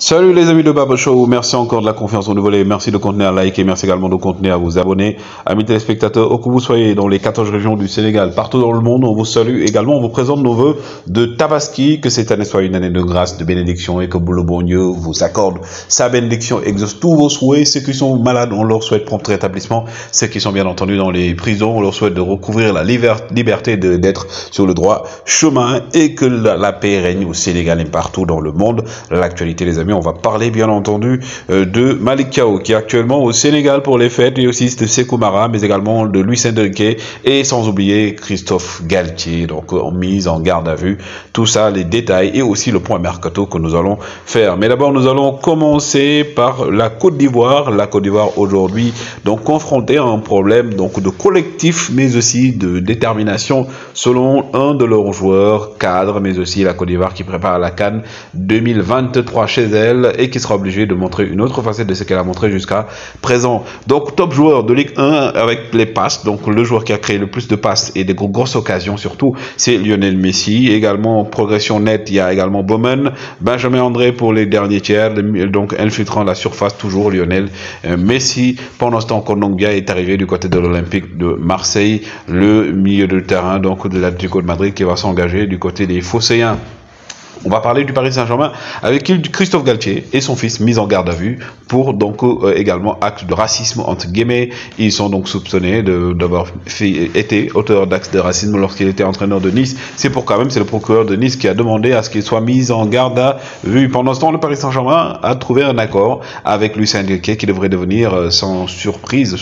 Salut les amis de Baba Show, merci encore de la confiance renouvelée, merci de continuer à liker, merci également de continuer à vous abonner. Amis téléspectateurs, où que vous soyez dans les 14 régions du Sénégal, partout dans le monde, on vous salue également, on vous présente nos vœux de Tabaski, que cette année soit une année de grâce, de bénédiction et que le bon Dieu vous accorde sa bénédiction, exauce tous vos souhaits. Ceux qui sont malades, on leur souhaite prompt rétablissement. Ceux qui sont bien entendu dans les prisons, on leur souhaite de recouvrir la liberté d'être sur le droit chemin et que la paix règne au Sénégal et partout dans le monde. L'actualité les amis, on va parler bien entendu de Malick Thiaw qui est actuellement au Sénégal pour les fêtes et aussi de Sékou Mara, mais également de Luis Enrique et sans oublier Christophe Galtier, donc en mise en garde à vue. Tout ça, les détails et aussi le point mercato que nous allons faire. Mais d'abord, nous allons commencer par la Côte d'Ivoire. La Côte d'Ivoire aujourd'hui donc confrontée à un problème donc de collectif, mais aussi de détermination selon un de leurs joueurs cadres, mais aussi la Côte d'Ivoire qui prépare la CAN 2023 chez elle et qui sera obligée de montrer une autre facette de ce qu'elle a montré jusqu'à présent. Donc top joueur de Ligue 1 avec les passes, donc le joueur qui a créé le plus de passes et des grosses occasions surtout, c'est Lionel Messi. Également progression nette, il y a également Bowman, Benjamin André pour les derniers tiers, donc infiltrant la surface toujours Lionel Messi. Pendant ce temps, Kondogbia est arrivé du côté de l'Olympique de Marseille, le milieu de terrain donc de l'Atlético de Madrid qui va s'engager du côté des Phocéens. On va parler du Paris Saint-Germain avec Christophe Galtier et son fils mis en garde à vue pour donc également acte de racisme entre guillemets. Ils sont donc soupçonnés d'avoir été auteurs d'actes de racisme lorsqu'il était entraîneur de Nice. C'est pourquoi même c'est le procureur de Nice qui a demandé à ce qu'il soit mis en garde à vue. Pendant ce temps, le Paris Saint-Germain a trouvé un accord avec Luis Enrique qui devrait devenir sans surprise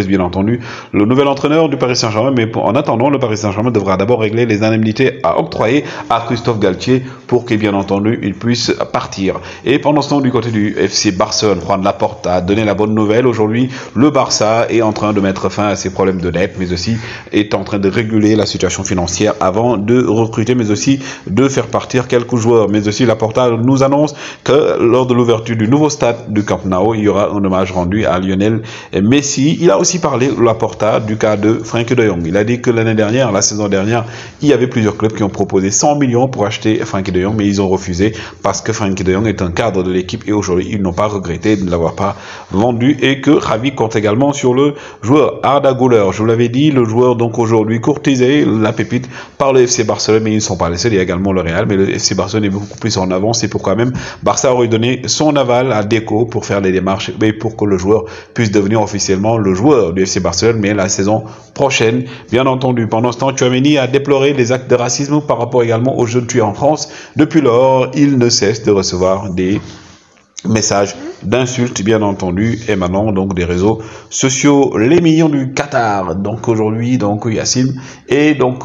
bien entendu, le nouvel entraîneur du Paris Saint-Germain. Mais en attendant, le Paris Saint-Germain devra d'abord régler les indemnités à octroyer à Christophe Galtier pour que bien entendu il puisse partir. Et pendant ce temps, du côté du FC Barcelone, Juan Laporta a donné la bonne nouvelle. Aujourd'hui, le Barça est en train de mettre fin à ses problèmes de dette, mais aussi est en train de réguler la situation financière avant de recruter, mais aussi de faire partir quelques joueurs. Mais aussi Laporta nous annonce que lors de l'ouverture du nouveau stade du Camp Nou, il y aura un hommage rendu à Lionel Messi. Il a aussi parlé, Laporta, du cas de Frenkie de Jong. Il a dit que l'année dernière, la saison dernière, il y avait plusieurs clubs qui ont proposé 100 millions pour acheter Frenkie de Jong, mais ils ont refusé parce que Frenkie de Jong est un cadre de l'équipe et aujourd'hui ils n'ont pas regretté de ne l'avoir pas vendu et que Xavi compte également sur le joueur Arda Güler. Je vous l'avais dit, le joueur donc aujourd'hui courtisé, la pépite par le FC Barcelone, mais ils ne sont pas les seuls, il y a également le Real, mais le FC Barcelone est beaucoup plus en avance. C'est pourquoi même Barça aurait donné son aval à Deco pour faire les démarches mais pour que le joueur puisse devenir officiellement le joueur du FC Barcelone, mais la saison prochaine bien entendu. Pendant ce temps, Tchouaméni a déploré les actes de racisme par rapport également aux jeunes tués en France. Depuis lors, il ne cesse de recevoir des messages d'insultes bien entendu émanant donc des réseaux sociaux. Les millions du Qatar, donc aujourd'hui donc Yacine est donc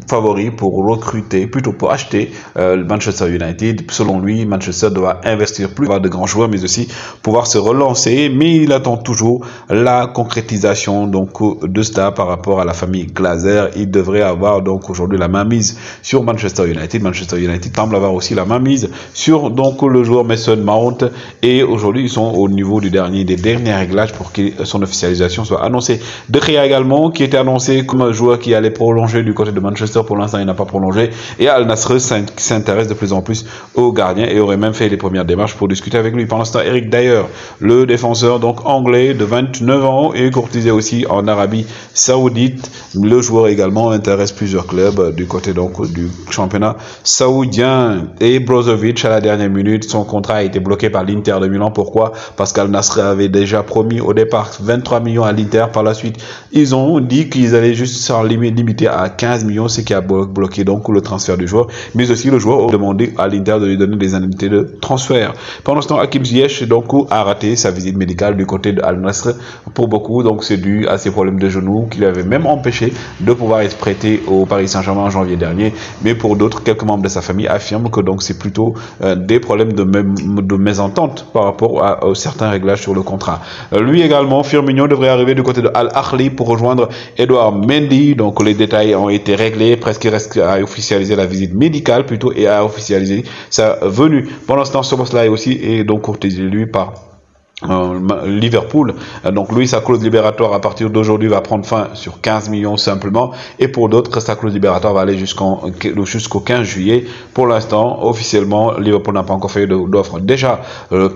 favori pour recruter, plutôt pour acheter Manchester United. Selon lui, Manchester doit investir plus, avoir de grands joueurs, mais aussi pouvoir se relancer, mais il attend toujours la concrétisation donc de cela par rapport à la famille Glazer. Il devrait avoir donc aujourd'hui la main mise sur Manchester United. Manchester United semble avoir aussi la main mise sur donc le joueur Mason Mount et aujourd'hui ils sont au niveau des derniers réglages pour que son officialisation soit annoncée. De Gea également qui était annoncé comme un joueur qui allait prolonger du côté de Manchester, pour l'instant il n'a pas prolongé et Al Nassr s'intéresse de plus en plus au gardien et aurait même fait les premières démarches pour discuter avec lui. Pendant ce temps, Eric Dyer, le défenseur donc anglais de 29 ans et courtisé aussi en Arabie Saoudite, le joueur également intéresse plusieurs clubs du côté donc du championnat saoudien. Et Brozovic à la dernière minute, son contrat a été bloqué par l'Inter de Milan. Pourquoi? Parce qu'Al Nassr avait déjà promis au départ 23 millions à l'Inter. Par la suite, ils ont dit qu'ils allaient juste s'en limiter à 15 millions, ce qui a bloqué donc le transfert du joueur. Mais aussi le joueur a demandé à l'Inter de lui donner des indemnités de transfert. Pendant ce temps, Hakim Ziyech donc a raté sa visite médicale du côté de Al Nassr. Pour beaucoup, donc c'est dû à ses problèmes de genoux qui lui avaient même empêché de pouvoir être prêté au Paris Saint-Germain en janvier dernier. Mais pour d'autres, quelques membres de sa famille affirment que donc c'est plutôt des problèmes de mésentente par rapport à certains réglages sur le contrat. Lui également, Firmino devrait arriver du côté de Al Ahly pour rejoindre Edouard Mendy. Donc les détails ont été réglés, presque il reste à officialiser la visite médicale plutôt et à officialiser sa venue. Pendant ce temps, Szoboszlai aussi est donc courtisé lui par Liverpool. Donc lui, sa clause libératoire à partir d'aujourd'hui va prendre fin sur 15 millions simplement, et pour d'autres sa clause libératoire va aller jusqu'au 15 juillet. Pour l'instant, officiellement, Liverpool n'a pas encore fait d'offre. Déjà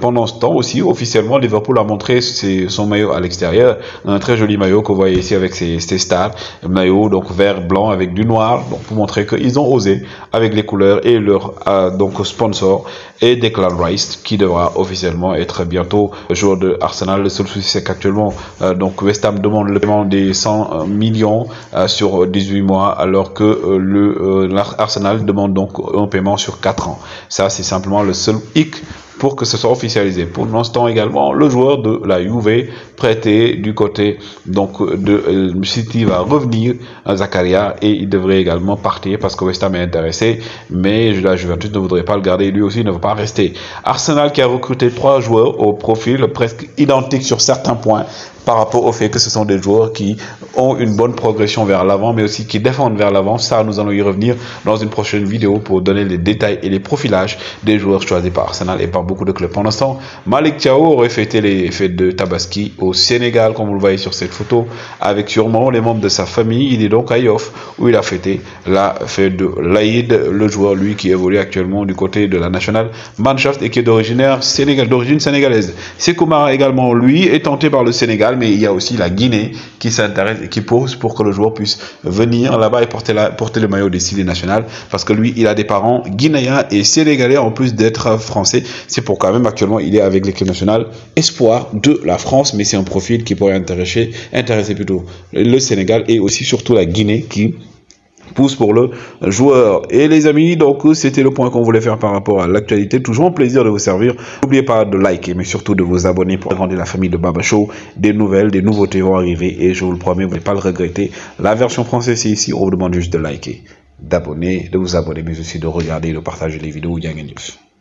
pendant ce temps aussi, officiellement, Liverpool a montré son maillot à l'extérieur, un très joli maillot que vous voyez ici avec ses stars, maillot donc vert blanc avec du noir, donc pour montrer qu'ils ont osé avec les couleurs et leur donc sponsor, et Declan Rice qui devra officiellement être bientôt joueur de Arsenal. Le seul souci c'est qu'actuellement donc West Ham demande le paiement des 100 millions sur 18 mois, alors que Arsenal demande donc un paiement sur 4 ans. Ça c'est simplement le seul hic pour que ce soit officialisé. Pour l'instant également, le joueur de la Juve prêté du côté donc de City va revenir à Zakaria, et il devrait également partir parce que West Ham est intéressé, mais la Juventus ne voudrait pas le garder, lui aussi ne veut pas rester. Arsenal qui a recruté 3 joueurs au profil presque identique sur certains points par rapport au fait que ce sont des joueurs qui ont une bonne progression vers l'avant, mais aussi qui défendent vers l'avant. Ça, nous allons y revenir dans une prochaine vidéo pour donner les détails et les profilages des joueurs choisis par Arsenal et par beaucoup de clubs. Pendant ce temps, Malick Thiaw aurait fêté les fêtes de Tabaski au Sénégal, comme vous le voyez sur cette photo, avec sûrement les membres de sa famille. Il est donc à Yoff, où il a fêté la fête de l'Aïd, le joueur, lui, qui évolue actuellement du côté de la National Mannschaft et qui est d'origine sénégalaise. Sékou Mara également, lui, est tenté par le Sénégal, mais il y a aussi la Guinée qui s'intéresse et qui pose pour que le joueur puisse venir là-bas et porter le maillot des Syli national, parce que lui, il a des parents guinéens et sénégalais en plus d'être français. C'est pourquoi même actuellement, il est avec l'équipe nationale espoir de la France, mais c'est un profil qui pourrait intéresser plutôt le Sénégal et aussi surtout la Guinée qui pousse pour le joueur. Et les amis, donc c'était le point qu'on voulait faire par rapport à l'actualité. Toujours un plaisir de vous servir. N'oubliez pas de liker, mais surtout de vous abonner pour agrandir la famille de Baba Show. Des nouvelles, des nouveautés vont arriver et je vous le promets, vous n'allez pas le regretter. La version française, c'est ici. On vous demande juste de liker, d'abonner, de vous abonner, mais aussi de regarder et de partager les vidéos. Yang News.